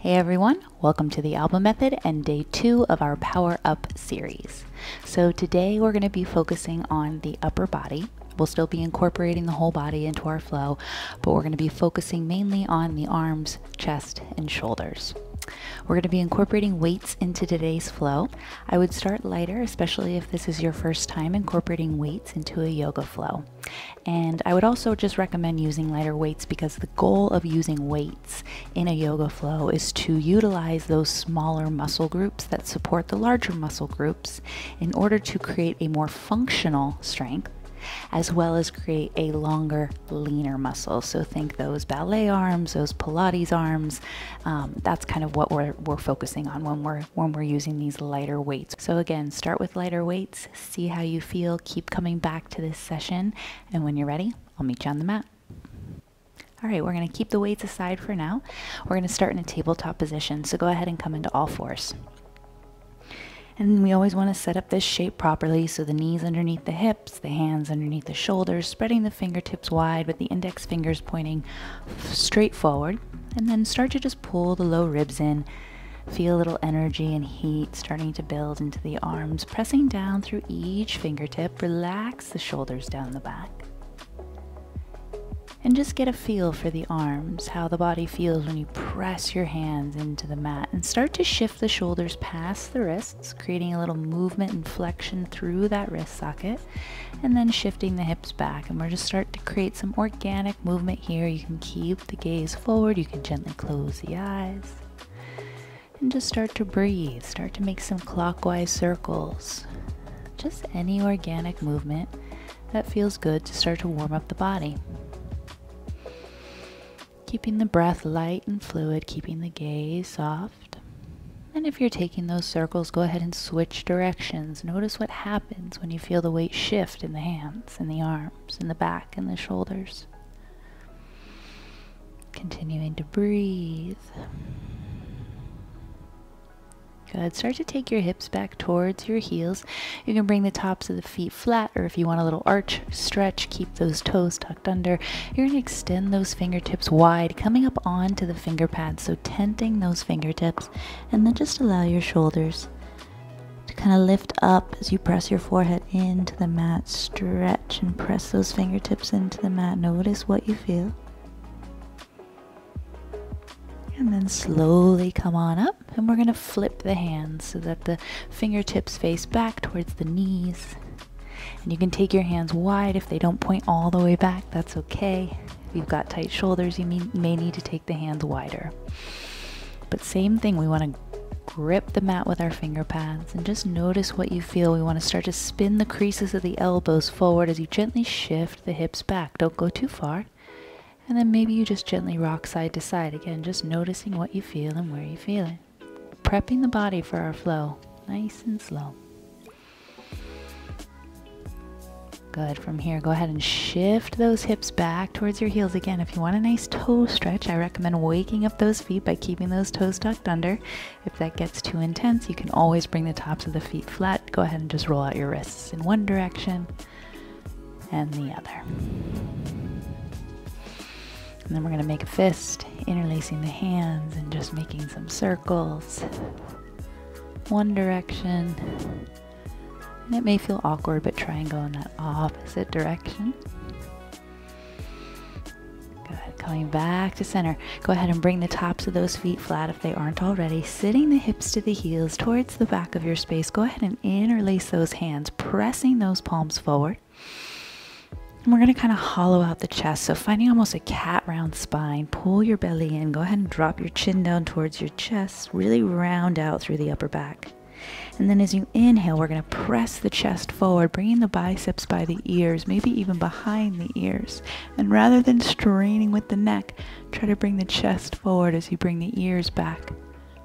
Hey everyone, welcome to the Alba Method and day 2 of our Power Up series. So today we're going to be focusing on the upper body. We'll still be incorporating the whole body into our flow, but we're going to be focusing mainly on the arms, chest, and shoulders. We're going to be incorporating weights into today's flow. I would start lighter, especially if this is your first time incorporating weights into a yoga flow. And I would also just recommend using lighter weights because the goal of using weights in a yoga flow is to utilize those smaller muscle groups that support the larger muscle groups in order to create a more functional strength, as well as create a longer, leaner muscle. So think those ballet arms, those Pilates arms. That's kind of what we're focusing on when we're using these lighter weights. So again, start with lighter weights, see how you feel, keep coming back to this session, and when you're ready, I'll meet you on the mat. All right, we're going to keep the weights aside for now. We're going to start in a tabletop position, so go ahead and come into all fours. And we always want to set up this shape properly, so the knees underneath the hips, the hands underneath the shoulders, spreading the fingertips wide with the index fingers pointing straight forward. And then start to just pull the low ribs in. Feel a little energy and heat starting to build into the arms, pressing down through each fingertip. Relax the shoulders down the back. And just get a feel for the arms, how the body feels when you press your hands into the mat. And start to shift the shoulders past the wrists, creating a little movement and flexion through that wrist socket. And then shifting the hips back. And we're just start to create some organic movement here. You can keep the gaze forward. You can gently close the eyes. And just start to breathe. Start to make some clockwise circles. Just any organic movement that feels good to start to warm up the body. Keeping the breath light and fluid, keeping the gaze soft. And if you're taking those circles, go ahead and switch directions. Notice what happens when you feel the weight shift in the hands, in the arms, in the back, and the shoulders. Continuing to breathe. Good. Start to take your hips back towards your heels. You can bring the tops of the feet flat, or if you want a little arch stretch, keep those toes tucked under. You're going to extend those fingertips wide, coming up onto the finger pads, so tenting those fingertips, and then just allow your shoulders to kind of lift up as you press your forehead into the mat. Stretch and press those fingertips into the mat. Notice what you feel. And then slowly come on up, and we're going to flip the hands so that the fingertips face back towards the knees. And you can take your hands wide. If they don't point all the way back, that's okay. If you've got tight shoulders, you may need to take the hands wider. But same thing, we want to grip the mat with our finger pads and just notice what you feel. We want to start to spin the creases of the elbows forward as you gently shift the hips back. Don't go too far. And then maybe you just gently rock side to side. Again, just noticing what you feel and where you feel it. Prepping the body for our flow, nice and slow. Good. From here, go ahead and shift those hips back towards your heels. Again, if you want a nice toe stretch, I recommend waking up those feet by keeping those toes tucked under. If that gets too intense, you can always bring the tops of the feet flat. Go ahead and just roll out your wrists in one direction and the other. And then we're going to make a fist, interlacing the hands and just making some circles. One direction. And it may feel awkward, but try and go in that opposite direction. Good. Coming back to center. Go ahead and bring the tops of those feet flat if they aren't already. Sitting the hips to the heels towards the back of your space. Go ahead and interlace those hands, pressing those palms forward. And we're going to kind of hollow out the chest, so finding almost a cat round spine. Pull your belly in. Go ahead and drop your chin down towards your chest. Really round out through the upper back. And then as you inhale, we're going to press the chest forward, bringing the biceps by the ears, maybe even behind the ears. And rather than straining with the neck, try to bring the chest forward as you bring the ears back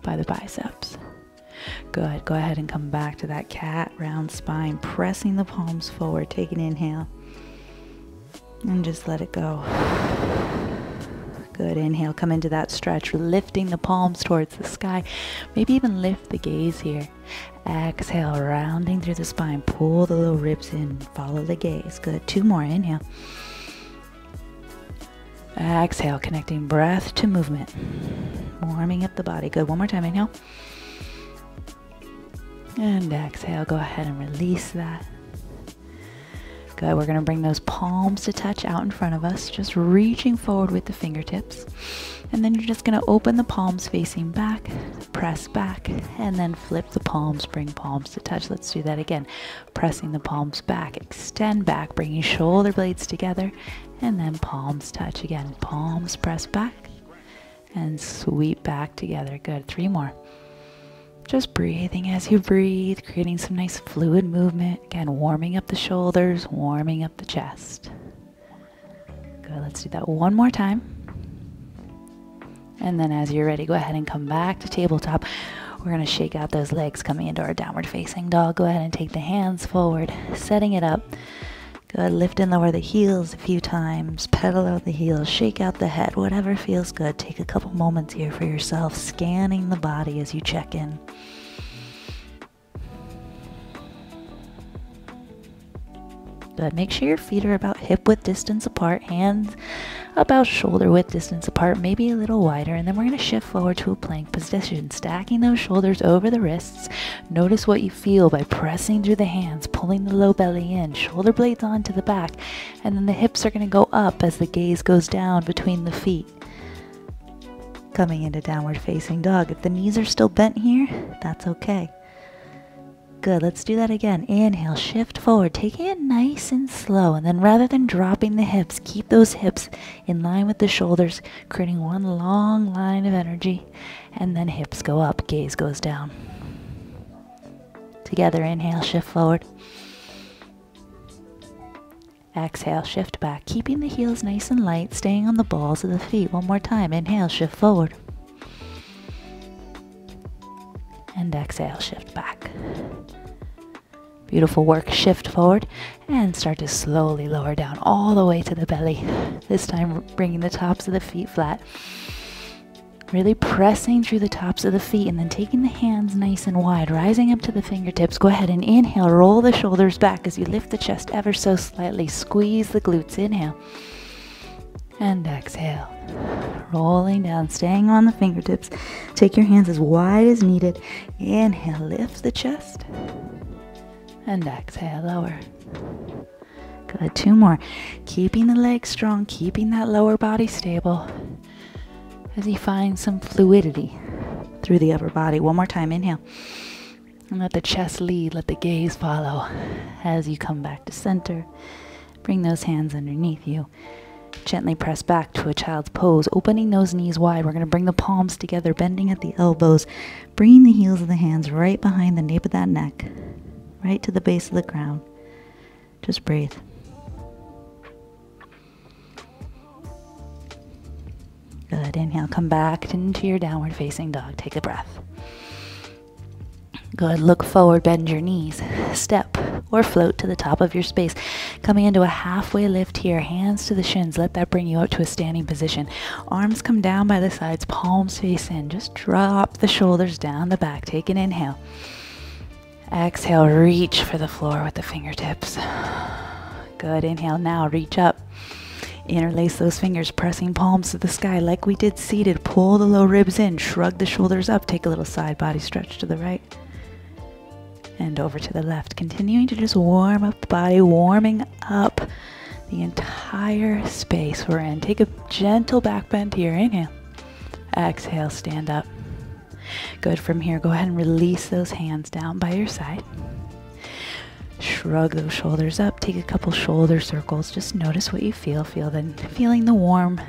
by the biceps. Good. Go ahead and come back to that cat round spine, pressing the palms forward. Take an inhale. And just let it go. Good. Inhale, come into that stretch, lifting the palms towards the sky. Maybe even lift the gaze here. Exhale, rounding through the spine. Pull the low ribs in. Follow the gaze. Good. 2 more. Inhale. Exhale, connecting breath to movement. Warming up the body. Good. One more time. Inhale. And exhale. Go ahead and release that. Good. We're going to bring those palms to touch out in front of us, just reaching forward with the fingertips. And then you're just going to open the palms facing back, press back, and then flip the palms, bring palms to touch. Let's do that again. Pressing the palms back, extend back, bringing shoulder blades together, and then palms touch again. Palms press back and sweep back together. Good. 3 more. Just breathing as you breathe, creating some nice fluid movement. Again, warming up the shoulders, warming up the chest. Good, let's do that one more time. And then as you're ready, go ahead and come back to tabletop. We're going to shake out those legs coming into our downward facing dog. Go ahead and take the hands forward, setting it up. Good, lift and lower the heels a few times. Pedal out the heels, shake out the head, whatever feels good. Take a couple moments here for yourself, scanning the body as you check in. Good, make sure your feet are about hip width distance apart, hands about shoulder width distance apart, maybe a little wider, and then we're going to shift forward to a plank position, stacking those shoulders over the wrists. Notice what you feel by pressing through the hands, pulling the low belly in, shoulder blades onto the back, and then the hips are going to go up as the gaze goes down between the feet. Coming into downward facing dog. If the knees are still bent here, that's okay. Good, let's do that again. Inhale, shift forward, taking it nice and slow, and then rather than dropping the hips, keep those hips in line with the shoulders, creating one long line of energy, and then hips go up, gaze goes down. Together, inhale, shift forward. Exhale, shift back, keeping the heels nice and light, staying on the balls of the feet. One more time, inhale, shift forward. And exhale, shift back. Beautiful work. Shift forward and start to slowly lower down all the way to the belly. This time bringing the tops of the feet flat. Really pressing through the tops of the feet and then taking the hands nice and wide, rising up to the fingertips. Go ahead and inhale, roll the shoulders back as you lift the chest ever so slightly. Squeeze the glutes. Inhale. And exhale. Rolling down, staying on the fingertips. Take your hands as wide as needed. Inhale, lift the chest. And exhale, lower. Good, 2 more. Keeping the legs strong, keeping that lower body stable as you find some fluidity through the upper body. One more time, inhale. And let the chest lead, let the gaze follow as you come back to center. Bring those hands underneath you. Gently press back to a child's pose, opening those knees wide. We're going to bring the palms together, bending at the elbows, bringing the heels of the hands right behind the nape of that neck, right to the base of the ground. Just breathe. Good. Inhale, come back into your downward facing dog. Take a breath. Good. Look forward, bend your knees. Step or float to the top of your space. Coming into a halfway lift here, hands to the shins. Let that bring you up to a standing position. Arms come down by the sides, palms face in. Just drop the shoulders down the back. Take an inhale. Exhale, reach for the floor with the fingertips. Good. Inhale, now reach up. Interlace those fingers, pressing palms to the sky like we did seated. Pull the low ribs in, shrug the shoulders up. Take a little side body stretch to the right. And over to the left, continuing to just warm up the body, warming up the entire space we're in. Take a gentle back bend here. Inhale. Exhale, stand up. Good. From here, go ahead and release those hands down by your side. Shrug those shoulders up. Take a couple shoulder circles. Just notice what you feel. Feeling the warm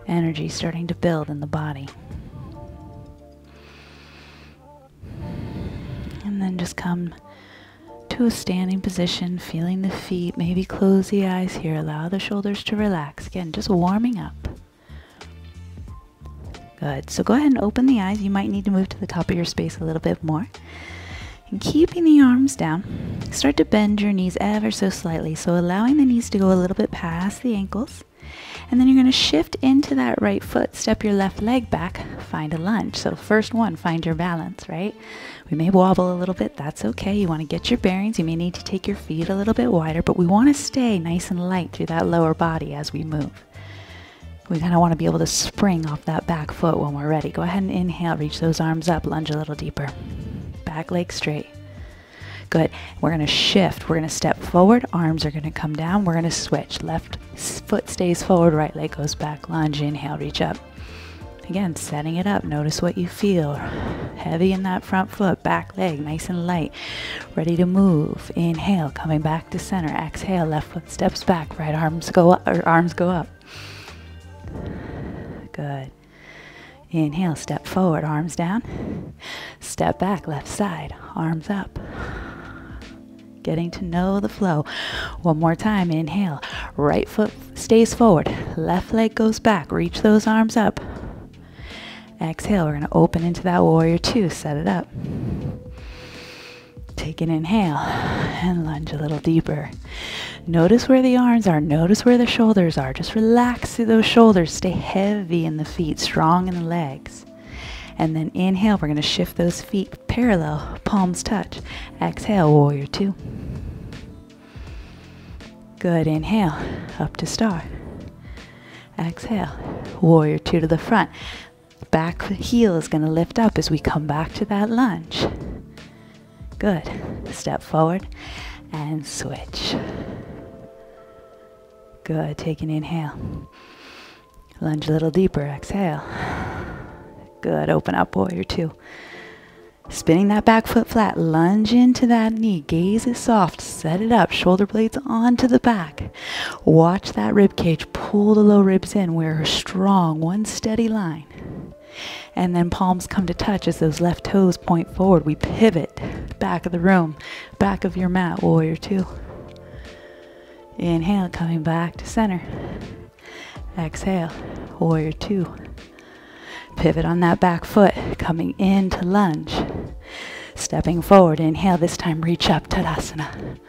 energy starting to build in the body. And then just come to a standing position, feeling the feet. Maybe close the eyes here. Allow the shoulders to relax. Again, just warming up. Good. So go ahead and open the eyes. You might need to move to the top of your space a little bit more. And keeping the arms down, start to bend your knees ever so slightly. So allowing the knees to go a little bit past the ankles. And then you're going to shift into that right foot. Step your left leg back. Find a lunge. So first one, find your balance, right? We may wobble a little bit. That's okay. You want to get your bearings. You may need to take your feet a little bit wider, but we want to stay nice and light through that lower body as we move. We kind of want to be able to spring off that back foot when we're ready. Go ahead and inhale, reach those arms up, lunge a little deeper. Back leg straight. Good. We're going to shift. We're going to step forward. Arms are going to come down. We're going to switch. Left foot stays forward. Right leg goes back. Lunge. Inhale. Reach up. Again, setting it up. Notice what you feel. Heavy in that front foot. Back leg nice and light. Ready to move. Inhale. Coming back to center. Exhale. Left foot steps back. Right arms go up. Or arms go up. Good. Inhale. Step forward. Arms down. Step back. Left side. Arms up. Getting to know the flow. One more time. Inhale. Right foot stays forward. Left leg goes back. Reach those arms up. Exhale. We're going to open into that warrior two. Set it up. Take an inhale and lunge a little deeper. Notice where the arms are. Notice where the shoulders are. Just relax through those shoulders. Stay heavy in the feet, strong in the legs. And then inhale, we're going to shift those feet parallel, palms touch. Exhale, warrior two. Good, inhale, up to star. Exhale, warrior two to the front. Back heel is going to lift up as we come back to that lunge. Good, step forward and switch. Good, take an inhale. Lunge a little deeper, exhale. Good, open up, warrior two. Spinning that back foot flat, lunge into that knee, gaze is soft, set it up, shoulder blades onto the back. Watch that rib cage, pull the low ribs in, we're strong, one steady line. And then palms come to touch as those left toes point forward. We pivot, back of the room, back of your mat, warrior two. Inhale, coming back to center. Exhale, warrior two. Pivot on that back foot, coming into lunge. Stepping forward, inhale, this time reach up, Tadasana.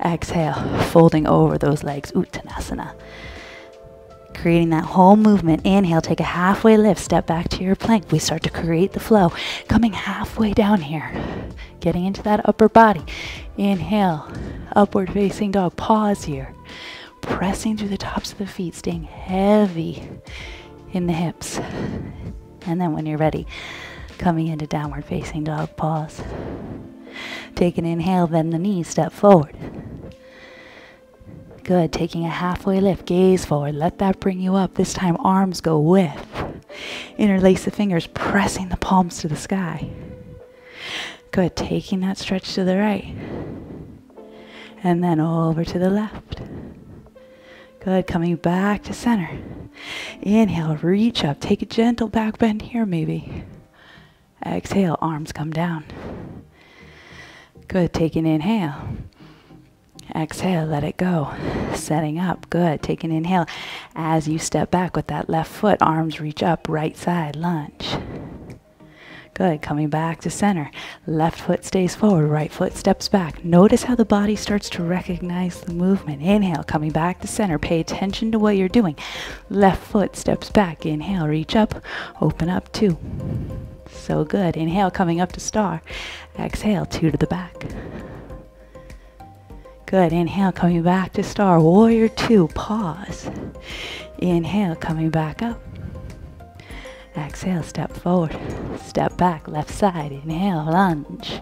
Exhale, folding over those legs, Uttanasana. Creating that whole movement. Inhale, take a halfway lift, step back to your plank. We start to create the flow. Coming halfway down here. Getting into that upper body. Inhale, upward facing dog. Pause here. Pressing through the tops of the feet, staying heavy in the hips. And then when you're ready, coming into downward facing dog, pause. Take an inhale, bend the knees, step forward. Good, taking a halfway lift, gaze forward, let that bring you up. This time arms go with. Interlace the fingers, pressing the palms to the sky. Good, taking that stretch to the right. And then over to the left. Good, coming back to center. Inhale, reach up, take a gentle back bend here maybe. Exhale, arms come down. Good, take an inhale. Exhale, let it go. Setting up, good. Take an inhale. As you step back with that left foot, arms reach up, right side, lunge. Good, coming back to center. Left foot stays forward, right foot steps back. Notice how the body starts to recognize the movement. Inhale, coming back to center. Pay attention to what you're doing. Left foot steps back. Inhale, reach up, open up, two. So good. Inhale, coming up to star. Exhale, two to the back. Good. Inhale, coming back to star. Warrior two, pause. Inhale, coming back up. Exhale, step forward. Step back, left side. Inhale, lunge.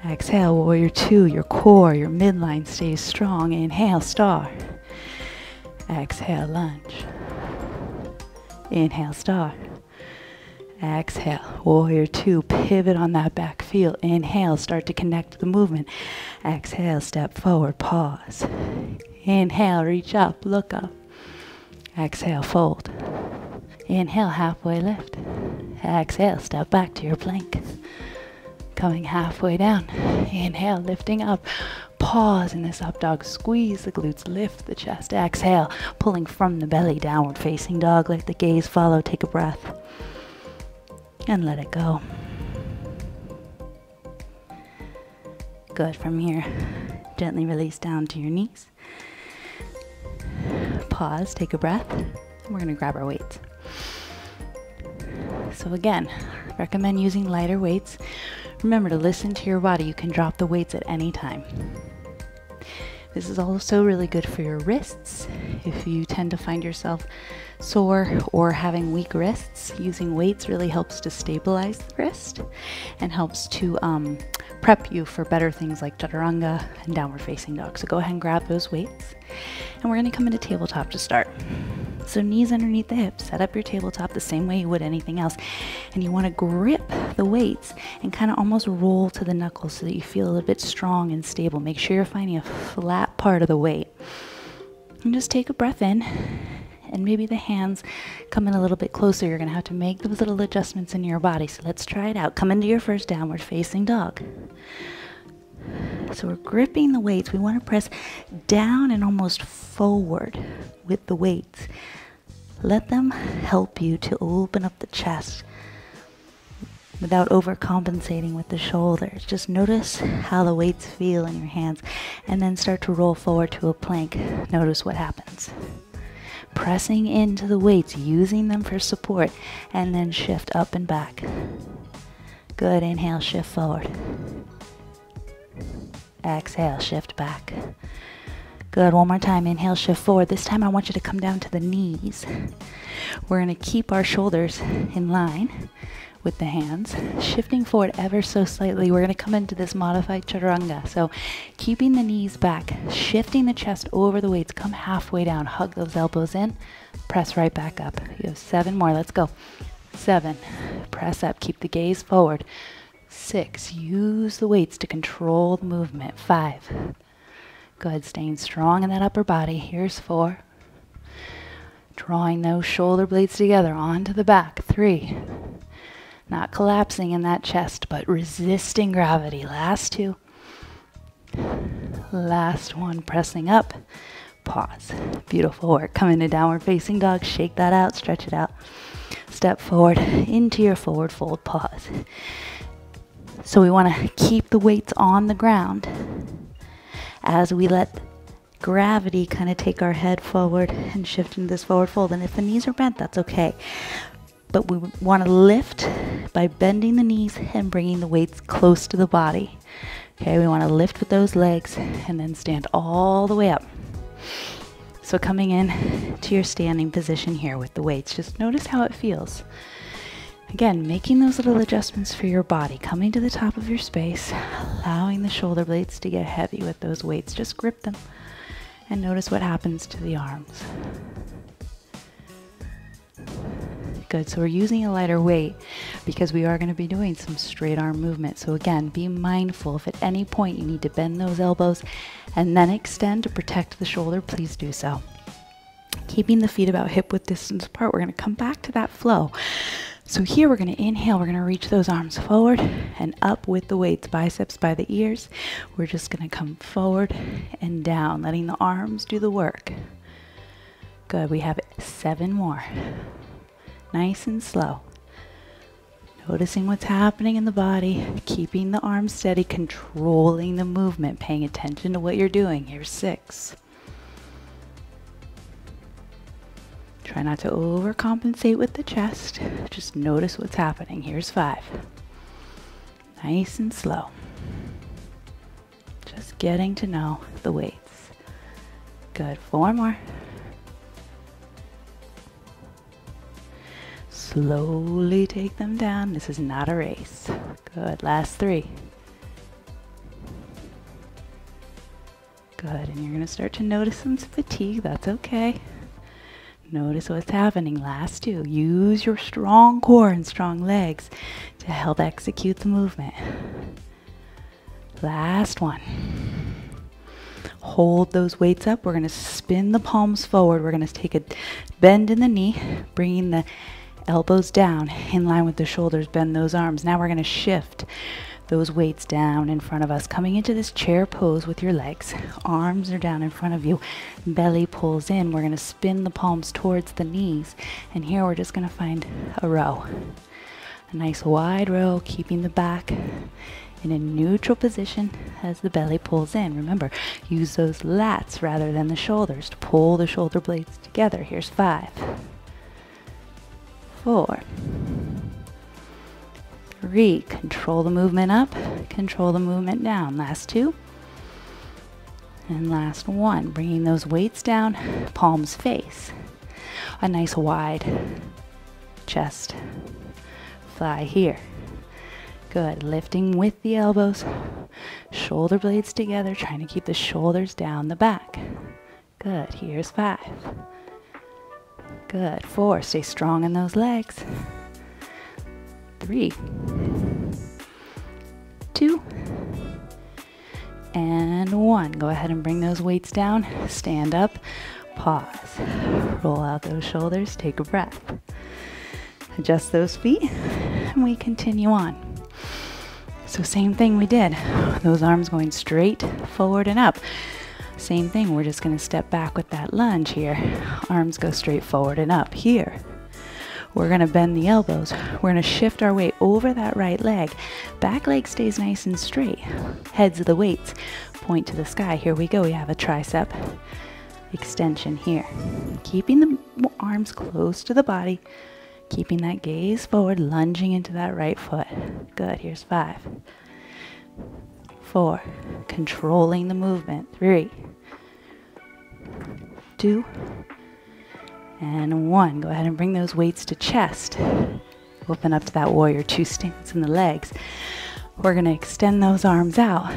Exhale, warrior two. Your core, your midline stays strong. Inhale, star. Exhale, lunge. Inhale, star. Exhale, warrior two. Pivot on that back feel. Inhale, start to connect the movement. Exhale, step forward, pause. Inhale, reach up, look up. Exhale, fold. Inhale, halfway lift. Exhale, step back to your plank. Coming halfway down. Inhale, lifting up. Pause in this up dog. Squeeze the glutes, lift the chest. Exhale, pulling from the belly, downward facing dog. Let the gaze follow. Take a breath. And let it go. Good. From here, gently release down to your knees. Pause, take a breath. We're going to grab our weights. So again, recommend using lighter weights. Remember to listen to your body. You can drop the weights at any time. This is also really good for your wrists. If you tend to find yourself sore or having weak wrists, using weights really helps to stabilize the wrist and helps to prep you for better things like chaturanga and downward facing dog. So go ahead and grab those weights, and we're going to come into tabletop to start. So knees underneath the hips, set up your tabletop the same way you would anything else, and you want to grip the weights and kind of almost roll to the knuckles so that you feel a little bit strong and stable. Make sure you're finding a flat part of the weight. And just take a breath in, and maybe the hands come in a little bit closer. You're going to have to make those little adjustments in your body. So let's try it out. Come into your first downward facing dog. So we're gripping the weights. We want to press down and almost forward with the weights. Let them help you to open up the chest without overcompensating with the shoulders. Just notice how the weights feel in your hands, and then start to roll forward to a plank. Notice what happens. Pressing into the weights, using them for support, and then shift up and back. Good. Inhale, shift forward. Exhale, shift back. Good. One more time. Inhale, shift forward. This time I want you to come down to the knees. We're going to keep our shoulders in line with the hands, shifting forward ever so slightly. We're going to come into this modified chaturanga. So keeping the knees back, shifting the chest over the weights. Come halfway down. Hug those elbows in. Press right back up. You have 7 more. Let's go. 7. Press up. Keep the gaze forward. 6. Use the weights to control the movement. 5. Good. Staying strong in that upper body. Here's 4. Drawing those shoulder blades together onto the back. 3. Not collapsing in that chest, but resisting gravity. Last 2. Last 1. Pressing up. Pause. Beautiful work. Come into downward facing dog. Shake that out. Stretch it out. Step forward into your forward fold. Pause. So we want to keep the weights on the ground as we let gravity kind of take our head forward and shift into this forward fold. And if the knees are bent, that's okay. But we want to lift by bending the knees and bringing the weights close to the body. Okay, we want to lift with those legs and then stand all the way up. So coming in to your standing position here with the weights, just notice how it feels. Again, making those little adjustments for your body, coming to the top of your space, allowing the shoulder blades to get heavy with those weights. Just grip them and notice what happens to the arms. Good. So we're using a lighter weight because we are going to be doing some straight arm movement. So again, be mindful. If at any point you need to bend those elbows and then extend to protect the shoulder, please do so. Keeping the feet about hip width distance apart, we're going to come back to that flow. So here we're going to inhale, we're going to reach those arms forward and up with the weights, biceps by the ears. We're just going to come forward and down, letting the arms do the work. Good. We have 7 more. Nice and slow. Noticing what's happening in the body, keeping the arms steady, controlling the movement, paying attention to what you're doing. Here's 6. Try not to overcompensate with the chest. Just notice what's happening. Here's 5. Nice and slow. Just getting to know the weights. Good. 4 more. Slowly take them down. This is not a race. Good. Last 3. Good. And you're going to start to notice some fatigue. That's okay. Notice what's happening. Last 2. Use your strong core and strong legs to help execute the movement. Last 1. Hold those weights up. We're going to spin the palms forward. We're going to take a bend in the knee, bringing the elbows down in line with the shoulders. Bend those arms. Now we're going to shift those weights down in front of us, coming into this chair pose with your legs. Arms are down in front of you. Belly pulls in. We're going to spin the palms towards the knees. And here we're just going to find a row. A nice wide row, keeping the back in a neutral position as the belly pulls in. Remember, use those lats rather than the shoulders to pull the shoulder blades together. Here's 5. 4. 3. Control the movement up, control the movement down. Last 2. And last one, bringing those weights down, palms face. A nice wide chest. Fly here. Good, lifting with the elbows, shoulder blades together, trying to keep the shoulders down the back. Good, here's 5. Good, 4, stay strong in those legs. 3, 2, and 1. Go ahead and bring those weights down, stand up, pause, roll out those shoulders, take a breath. Adjust those feet, and we continue on. So same thing we did. Those arms going straight forward and up. Same thing, we're just going to step back with that lunge here. Arms go straight forward and up. Here, we're going to bend the elbows. We're going to shift our weight over that right leg. Back leg stays nice and straight. Heads of the weights point to the sky. Here we go. We have a tricep extension here. Keeping the arms close to the body. Keeping that gaze forward, lunging into that right foot. Good, here's 5. 4, controlling the movement. 3, 2, and 1. Go ahead and bring those weights to chest. Open up to that warrior 2 stance in the legs. We're going to extend those arms out.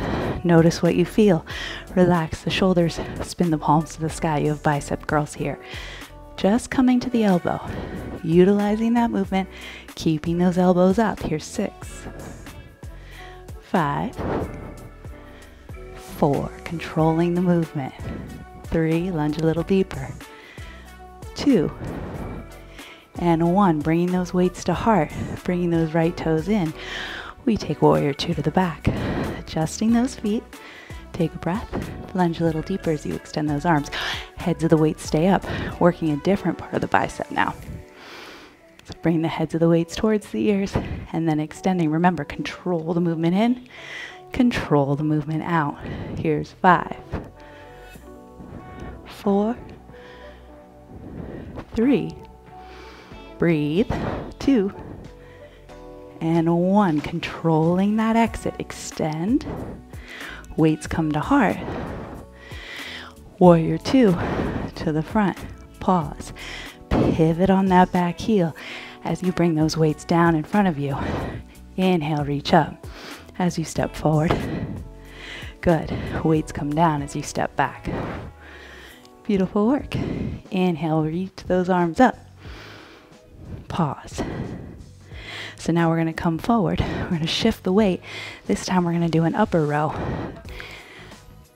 Notice what you feel. Relax the shoulders, spin the palms to the sky. You have bicep curls here. Just coming to the elbow, utilizing that movement, keeping those elbows up. Here's 6, 5, 4, controlling the movement. 3, lunge a little deeper. 2, and 1, bringing those weights to heart, bringing those right toes in. We take warrior 2 to the back, adjusting those feet. Take a breath, lunge a little deeper as you extend those arms. Heads of the weights stay up, working a different part of the bicep now. So bring the heads of the weights towards the ears and then extending. Remember, control the movement in, control the movement out. Here's 5, 4, 3, breathe, 2, and 1. Controlling that exit, extend. Weights come to heart. Warrior 2 to the front. Pause. Pivot on that back heel as you bring those weights down in front of you. Inhale, reach up as you step forward. Good. Weights come down as you step back. Beautiful work. Inhale, reach those arms up. Pause. So now we're going to come forward. We're going to shift the weight. This time we're going to do an upper row.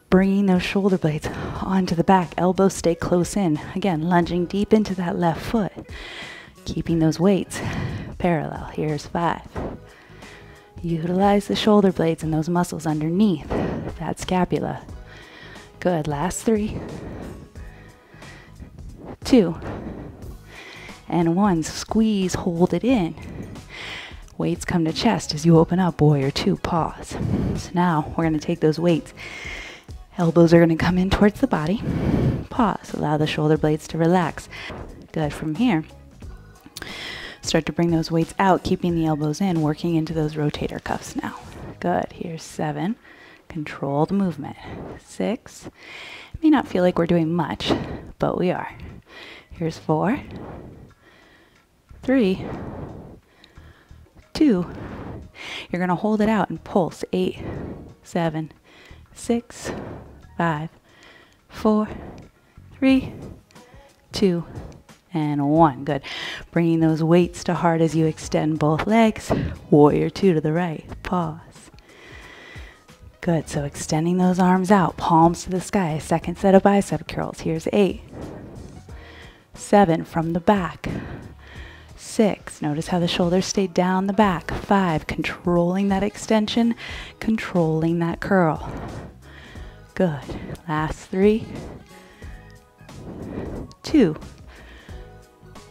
Bringing those shoulder blades onto the back. Elbows stay close in. Again, lunging deep into that left foot. Keeping those weights parallel. Here's 5. Utilize the shoulder blades and those muscles underneath that scapula. Good. Last 3, 2, and 1. Squeeze, hold it in. Weights come to chest as you open up. Warrior 2, pause. So now we're going to take those weights. Elbows are going to come in towards the body. Pause. Allow the shoulder blades to relax. Good. From here, start to bring those weights out, keeping the elbows in, working into those rotator cuffs now. Good. Here's 7. Control the movement. 6. It may not feel like we're doing much, but we are. Here's 4, 3, 2. You're going to hold it out and pulse. 8, 7, 6, 5, 4, 3, 2, and 1. Good. Bringing those weights to heart as you extend both legs. Warrior 2 to the right. Pause. Good. So extending those arms out, palms to the sky. Second set of bicep curls. Here's 8, 7 from the back. 6, notice how the shoulders stay down the back. 5, controlling that extension, controlling that curl. Good. Last 3, 2,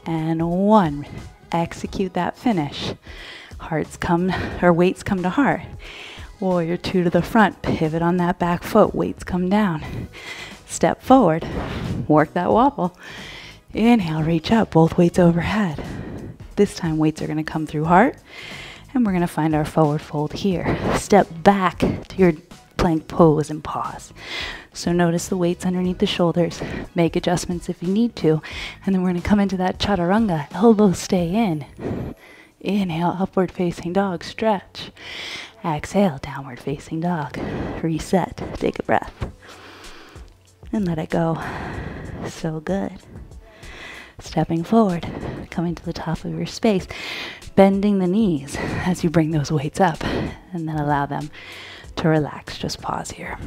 and 1. Execute that finish. Weights come to heart. Warrior 2 to the front. Pivot on that back foot. Weights come down. Step forward. Work that wobble. Inhale, reach up. Both weights overhead. This time weights are going to come through heart. And we're going to find our forward fold here. Step back to your plank pose and pause. So notice the weights underneath the shoulders. Make adjustments if you need to. And then we're going to come into that chaturanga. Elbows stay in. Inhale, upward facing dog, stretch. Exhale, downward facing dog. Reset. Take a breath. And let it go. So good. Stepping forward, coming to the top of your space, bending the knees as you bring those weights up, and then allow them to relax. Just pause here.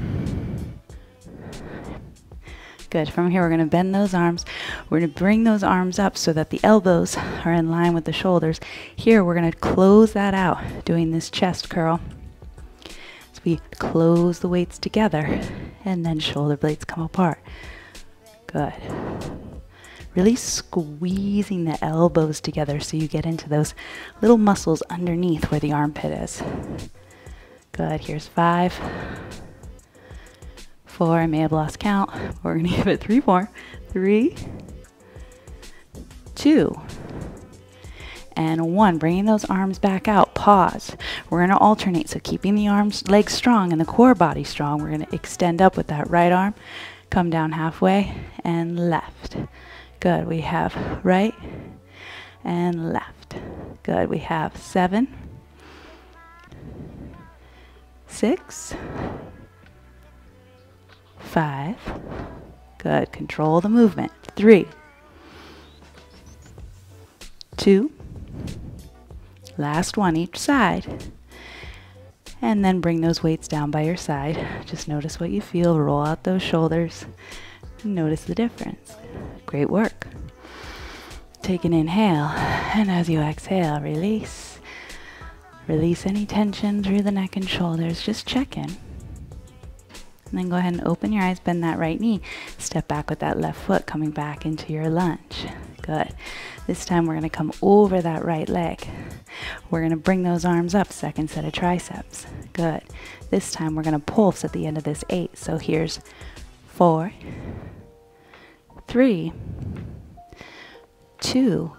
Good. From here, we're going to bend those arms. We're going to bring those arms up so that the elbows are in line with the shoulders. Here, we're going to close that out, doing this chest curl. So we close the weights together, and then shoulder blades come apart. Good. Really squeezing the elbows together so you get into those little muscles underneath where the armpit is. Good. Here's 5, 4. I may have lost count. We're going to give it 3 more. 3, 2, and 1. Bringing those arms back out. Pause. We're going to alternate. So keeping the arms, legs strong and the core body strong. We're going to extend up with that right arm. Come down halfway and left. Good. We have right and left. Good. We have 7, 6, 5. Good. Control the movement. 3, 2. Last one each side. And then bring those weights down by your side. Just notice what you feel. Roll out those shoulders. Notice the difference. Great work. Take an inhale, and as you exhale, release. Release any tension through the neck and shoulders. Just check in. And then go ahead and open your eyes, bend that right knee. Step back with that left foot, coming back into your lunge. Good. This time we're going to come over that right leg. We're going to bring those arms up, second set of triceps. Good. This time we're going to pulse at the end of this 8. So here's 4, 3, 2,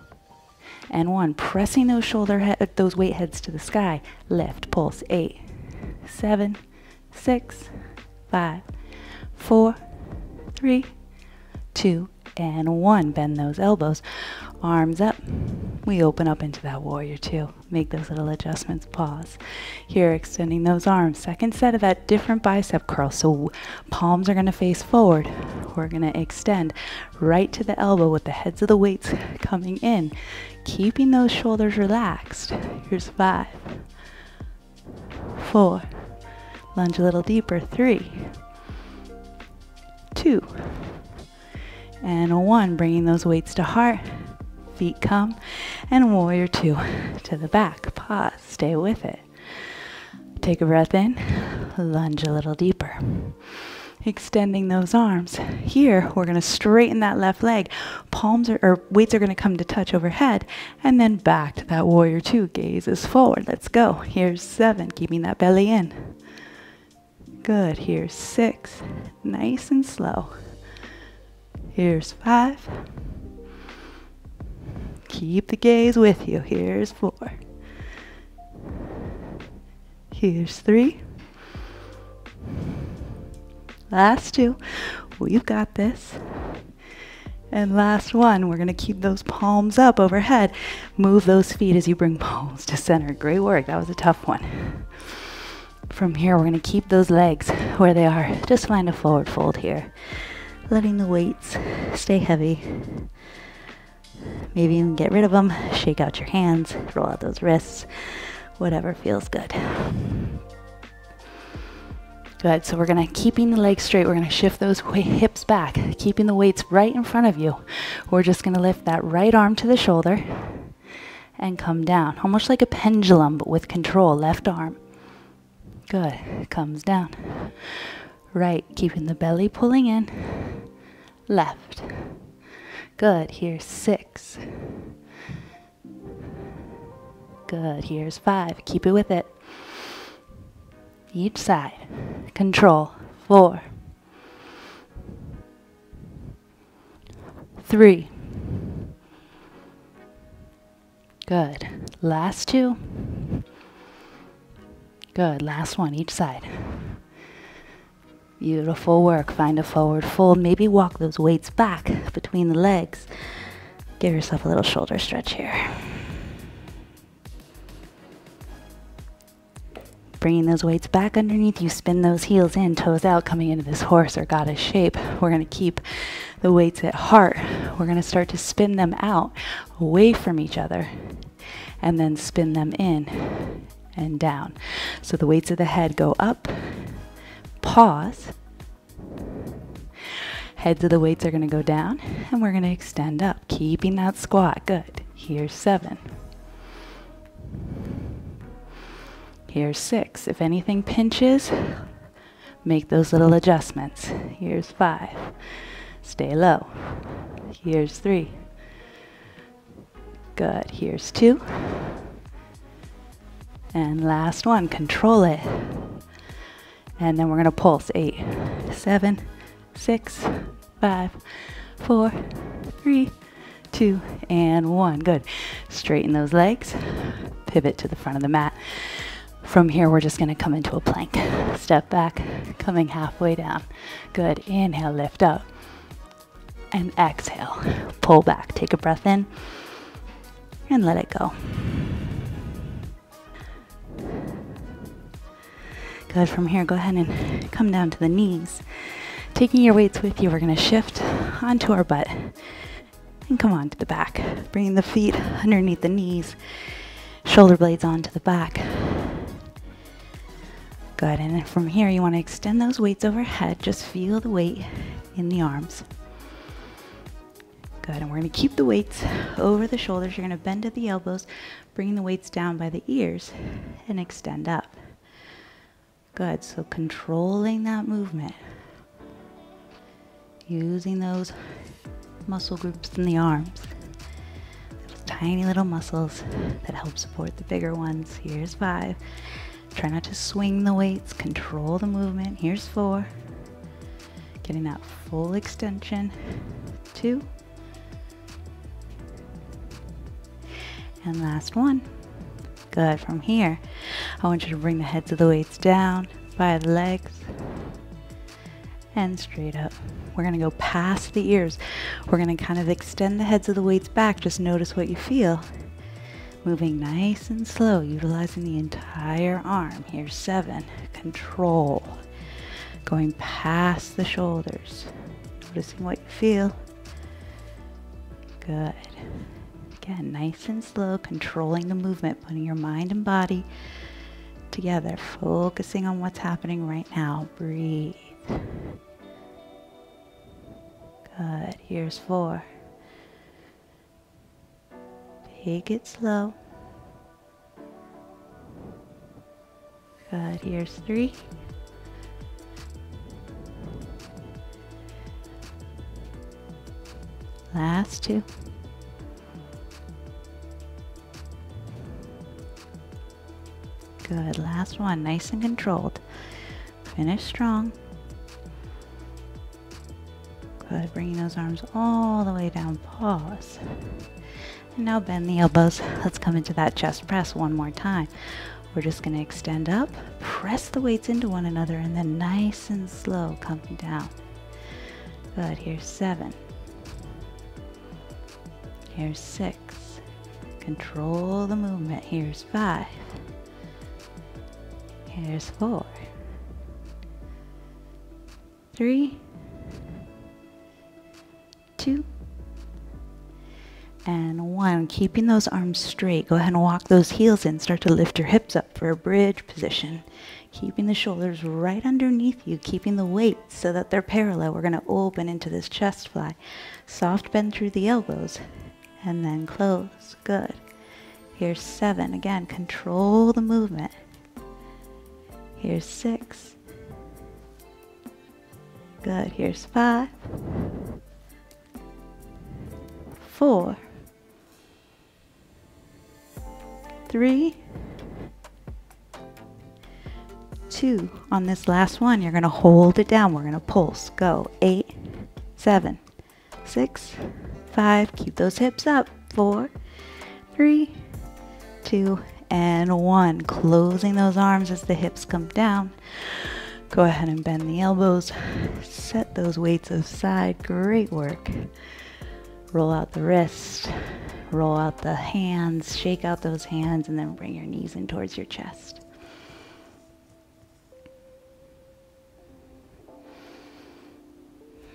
and 1. Pressing those those weight heads to the sky. Lift, pulse. 8, 7, 6, 5, 4, 3, 2, and 1. Bend those elbows. Arms up. We open up into that warrior 2. Make those little adjustments. Pause. Here, extending those arms. Second set of that different bicep curl. So palms are going to face forward. We're going to extend right to the elbow with the heads of the weights coming in. Keeping those shoulders relaxed. Here's 5, 4. Lunge a little deeper. 3, 2, and 1. Bringing those weights to heart. Feet come, and warrior 2 to the back. Pause. Stay with it. Take a breath in. Lunge a little deeper. Extending those arms. Here, we're going to straighten that left leg. Palms or weights are going to come to touch overhead, and then back to that warrior 2. Gaze is forward. Let's go. Here's 7. Keeping that belly in. Good. Here's 6. Nice and slow. Here's 5. Keep the gaze with you. Here's 4. Here's 3. Last 2. We've got this. And last 1. We're going to keep those palms up overhead. Move those feet as you bring palms to center. Great work. That was a tough one. From here, we're going to keep those legs where they are. Just find a forward fold here. Letting the weights stay heavy. Maybe even get rid of them. Shake out your hands. Roll out those wrists. Whatever feels good. Good. So we're going to, keeping the legs straight, we're going to shift those hips back. Keeping the weights right in front of you. We're just going to lift that right arm to the shoulder and come down. Almost like a pendulum, but with control. Left arm. Good. Comes down. Right. Keeping the belly pulling in. Left. Good. Here's 6. Good. Here's 5. Keep it with it. Each side. Control. 4. 3. Good. Last 2. Good. Last 1 each side. Beautiful work. Find a forward fold. Maybe walk those weights back between the legs. Give yourself a little shoulder stretch here. Bringing those weights back underneath you, spin those heels in, toes out, coming into this horse or goddess shape. We're going to keep the weights at heart. We're going to start to spin them out, away from each other, and then spin them in and down. So the weights of the head go up, pause. Heads of the weights are going to go down, and we're going to extend up, keeping that squat. Good. Here's 7. Here's 6. If anything pinches, make those little adjustments. Here's 5. Stay low. Here's 3. Good. Here's 2. And last one. Control it. And then we're going to pulse. 8, 7, 6, 5, 4, 3, 2, and 1. Good. Straighten those legs. Pivot to the front of the mat. From here, we're just going to come into a plank. Step back, coming halfway down. Good. Inhale, lift up. And exhale. Pull back. Take a breath in. And let it go. Good. From here, go ahead and come down to the knees. Taking your weights with you, we're going to shift onto our butt. And come on to the back. Bringing the feet underneath the knees. Shoulder blades onto the back. Good, and then from here you want to extend those weights overhead. Just feel the weight in the arms. Good, and we're going to keep the weights over the shoulders. You're going to bend at the elbows, bring the weights down by the ears, and extend up. Good, so controlling that movement. Using those muscle groups in the arms. Those tiny little muscles that help support the bigger ones. Here's 5. Try not to swing the weights, control the movement. Here's 4. Getting that full extension. 2. And last 1. Good. From here, I want you to bring the heads of the weights down by the legs and straight up. We're going to go past the ears. We're going to kind of extend the heads of the weights back. Just notice what you feel. Moving nice and slow, utilizing the entire arm. Here's 7. Control. Going past the shoulders. Noticing what you feel. Good. Again, nice and slow, controlling the movement, putting your mind and body together, focusing on what's happening right now. Breathe. Good. Here's 4. Take it slow. Good. Here's 3. Last 2. Good. Last 1. Nice and controlled. Finish strong. Good. Bringing those arms all the way down. Pause. And now bend the elbows. Let's come into that chest press one more time. We're just going to extend up, press the weights into one another, and then nice and slow coming down. Good. Here's 7. Here's 6. Control the movement. Here's 5. Here's 4. 3. 2. And 1. Keeping those arms straight. Go ahead and walk those heels in. Start to lift your hips up for a bridge position. Keeping the shoulders right underneath you. Keeping the weight so that they're parallel. We're going to open into this chest fly. Soft bend through the elbows. And then close. Good. Here's 7. Again, control the movement. Here's 6. Good. Here's 5. 4. 3, 2. On this last one, you're going to hold it down. We're going to pulse. Go. 8, 7, 6, 5. Keep those hips up. 4, 3, 2, and 1. Closing those arms as the hips come down. Go ahead and bend the elbows. Set those weights aside. Great work. Roll out the wrist. Roll out the hands. Shake out those hands and then bring your knees in towards your chest.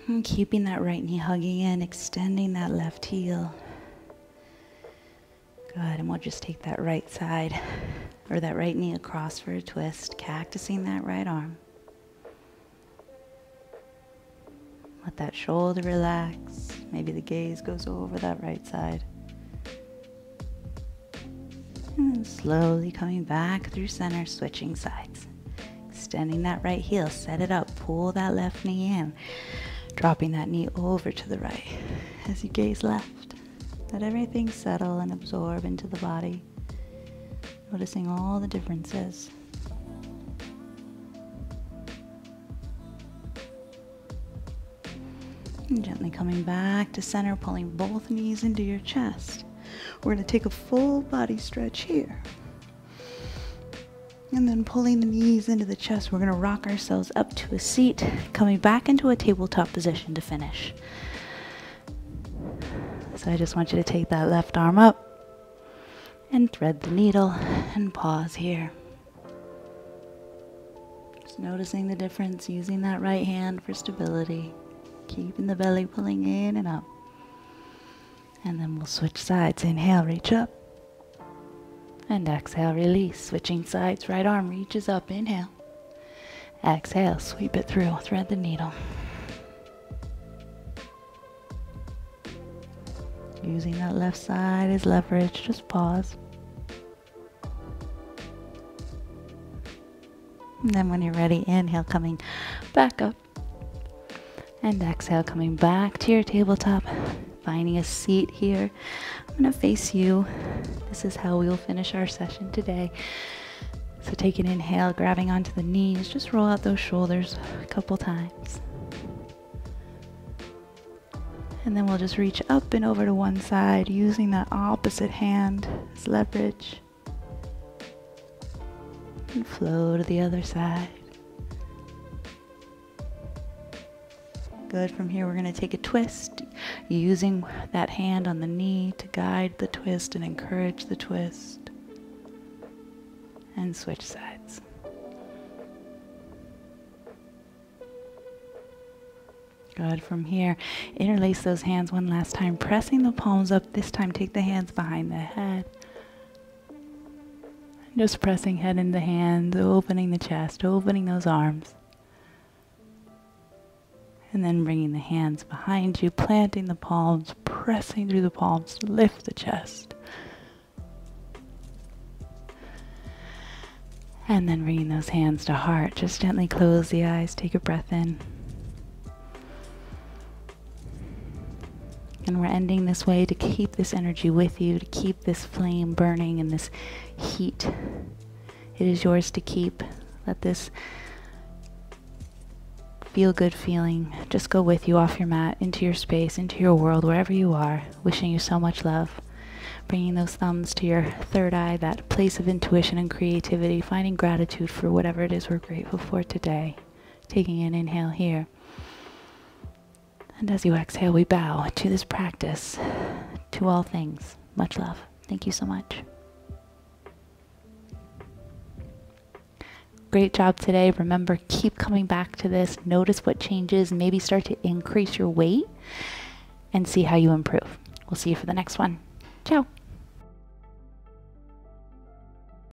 And keeping that right knee hugging in, extending that left heel. Good, and we'll just take that right side, or that right knee across for a twist, cactusing that right arm. Let that shoulder relax. Maybe the gaze goes over that right side. And then slowly coming back through center, switching sides. Extending that right heel, set it up, pull that left knee in. Dropping that knee over to the right as you gaze left. Let everything settle and absorb into the body. Noticing all the differences. And gently coming back to center, pulling both knees into your chest. We're going to take a full body stretch here. And then pulling the knees into the chest, we're going to rock ourselves up to a seat, coming back into a tabletop position to finish. So I just want you to take that left arm up and thread the needle and pause here. Just noticing the difference, using that right hand for stability, keeping the belly pulling in and up. And then we'll switch sides. Inhale, reach up. And exhale, release. Switching sides, right arm reaches up. Inhale. Exhale, sweep it through. Thread the needle. Using that left side as leverage, just pause. And then when you're ready, inhale, coming back up. And exhale, coming back to your tabletop. Finding a seat here. I'm going to face you. This is how we will finish our session today. So take an inhale, grabbing onto the knees. Just roll out those shoulders a couple times. And then we'll just reach up and over to one side, using that opposite hand as leverage. And flow to the other side. Good. From here, we're going to take a twist, using that hand on the knee to guide the twist and encourage the twist. And switch sides. Good. From here, interlace those hands one last time, pressing the palms up. This time, take the hands behind the head. Just pressing head into hands, opening the chest, opening those arms. And then bringing the hands behind you, planting the palms, pressing through the palms to lift the chest. And then bringing those hands to heart. Just gently close the eyes, take a breath in. And we're ending this way to keep this energy with you, to keep this flame burning and this heat. It is yours to keep. Let this feel good feeling just go with you off your mat, into your space, into your world, wherever you are. Wishing you so much love. Bringing those thumbs to your third eye, that place of intuition and creativity, finding gratitude for whatever it is we're grateful for today. Taking an inhale here. And as you exhale, we bow to this practice, to all things. Much love. Thank you so much. Great job today. Remember, keep coming back to this. Notice what changes. Maybe start to increase your weight and see how you improve. We'll see you for the next one. Ciao.